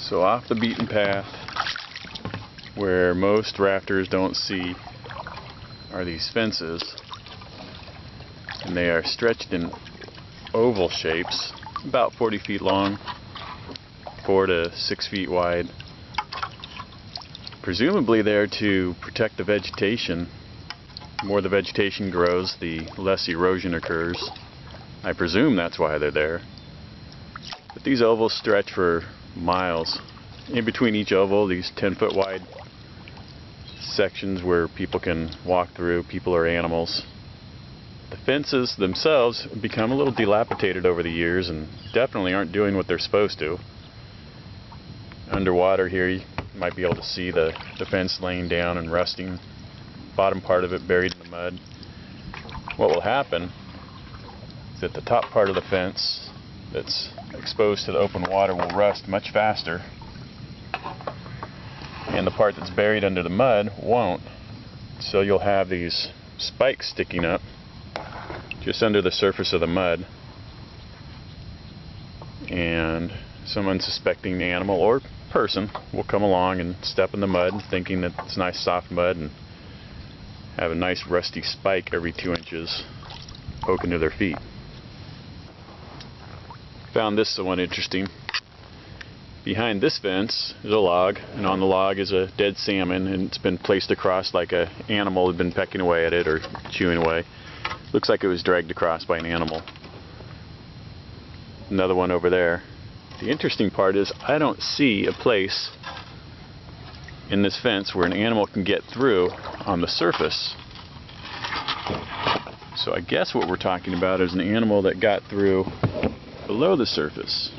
So off the beaten path, where most rafters don't see, are these fences, and they are stretched in oval shapes, about 40 feet long, 4 to 6 feet wide. Presumably there to protect the vegetation. The more the vegetation grows, the less erosion occurs. I presume that's why they're there. But these ovals stretch for miles. In between each oval, these 10-foot wide sections where people can walk through, people or animals. The fences themselves have become a little dilapidated over the years and definitely aren't doing what they're supposed to. Underwater here, you might be able to see the fence laying down and rusting, bottom part of it buried in the mud. What will happen is that the top part of the fence that's exposed to the open water will rust much faster, and the part that's buried under the mud won't. So you'll have these spikes sticking up just under the surface of the mud, and some unsuspecting animal or person will come along and step in the mud thinking that it's nice soft mud and have a nice rusty spike every 2 inches poking to their feet. Found this one interesting. Behind this fence is a log, and on the log is a dead salmon, and it's been placed across like an animal had been pecking away at it or chewing away. Looks like it was dragged across by an animal. Another one over there. The interesting part is I don't see a place in this fence where an animal can get through on the surface. So I guess what we're talking about is an animal that got through below the surface.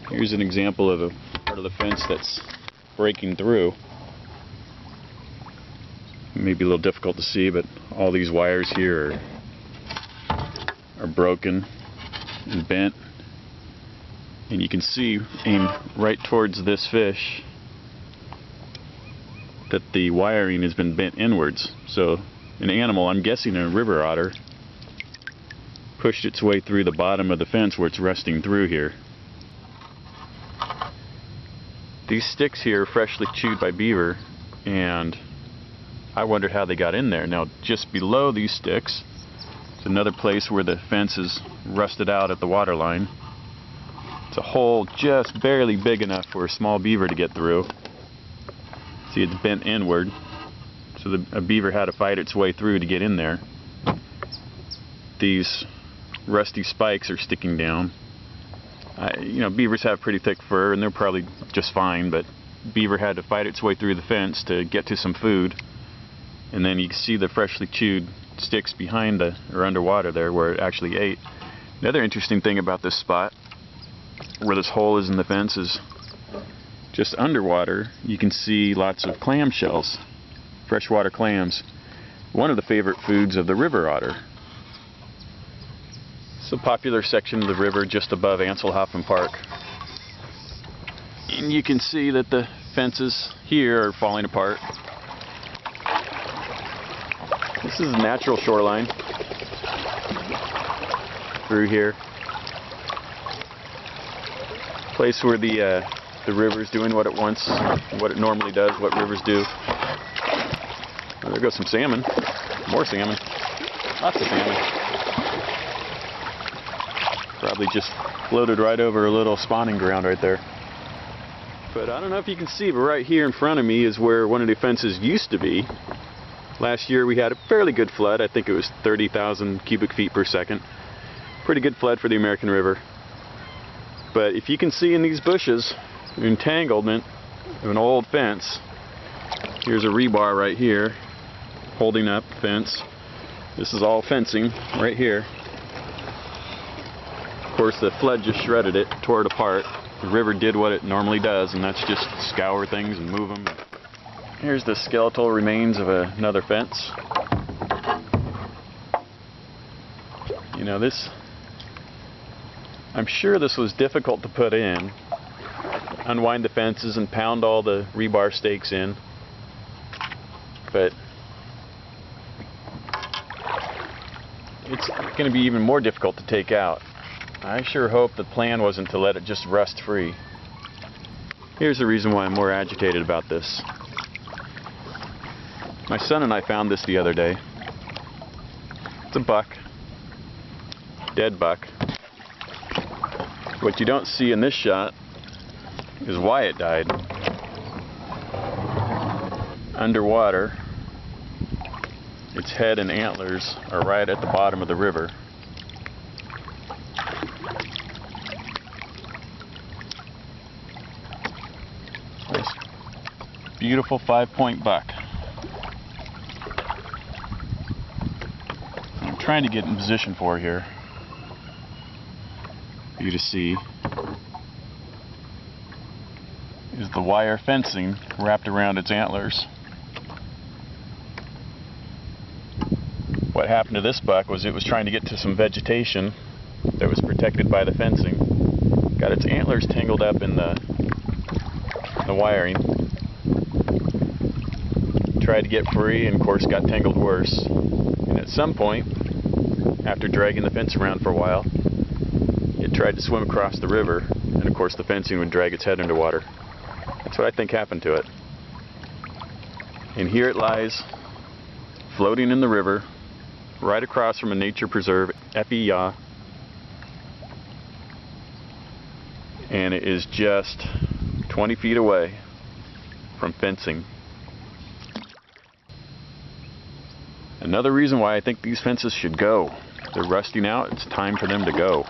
Here's an example of a part of the fence that's breaking through. Maybe a little difficult to see, but all these wires here are broken and bent. And you can see, aimed right towards this fish, that the wiring has been bent inwards. So an animal, I'm guessing a river otter, pushed its way through the bottom of the fence where it's rusting through here. These sticks here are freshly chewed by beaver, and I wondered how they got in there. Now just below these sticks is another place where the fence is rusted out at the water line. It's a hole just barely big enough for a small beaver to get through. See, it's bent inward, so a beaver had to fight its way through to get in there. These rusty spikes are sticking down. You know, beavers have pretty thick fur and they're probably just fine, but beaver had to fight its way through the fence to get to some food. And then you can see the freshly chewed sticks behind or underwater there where it actually ate. Another interesting thing about this spot, where this hole is in the fence, is just underwater you can see lots of clam shells, freshwater clams, one of the favorite foods of the river otter. It's a popular section of the river just above Anselhoffen Park. And you can see that the fences here are falling apart. This is a natural shoreline through here. Place where the river's doing what it wants, what it normally does, what rivers do. Oh, there goes some salmon. More salmon. Lots of salmon. Probably just floated right over a little spawning ground right there. But I don't know if you can see, but right here in front of me is where one of the fences used to be. Last year we had a fairly good flood. I think it was 30,000 cubic feet per second. Pretty good flood for the American River. But if you can see in these bushes, the entanglement of an old fence. Here's a rebar right here holding up the fence. This is all fencing right here. Of course, the flood just shredded it, tore it apart. The river did what it normally does, and that's just scour things and move them. Here's the skeletal remains of another fence. You know, I'm sure this was difficult to put in. Unwind the fences and pound all the rebar stakes in. But it's going to be even more difficult to take out. I sure hope the plan wasn't to let it just rust free. Here's the reason why I'm more agitated about this. My son and I found this the other day. It's a buck. Dead buck. What you don't see in this shot is why it died. Underwater, its head and antlers are right at the bottom of the river. Nice, beautiful 5-point buck. I'm trying to get in position for here, for you to see, is the wire fencing wrapped around its antlers. What happened to this buck was it was trying to get to some vegetation that was protected by the fencing. Got its antlers tangled up in the wiring. Tried to get free and of course got tangled worse. And at some point, after dragging the fence around for a while, it tried to swim across the river, and of course the fencing would drag its head underwater. That's what I think happened to it. And here it lies, floating in the river, right across from a nature preserve, Epi Ya. And it is just 20 feet away from fencing. Another reason why I think these fences should go. They're rusting out, it's time for them to go.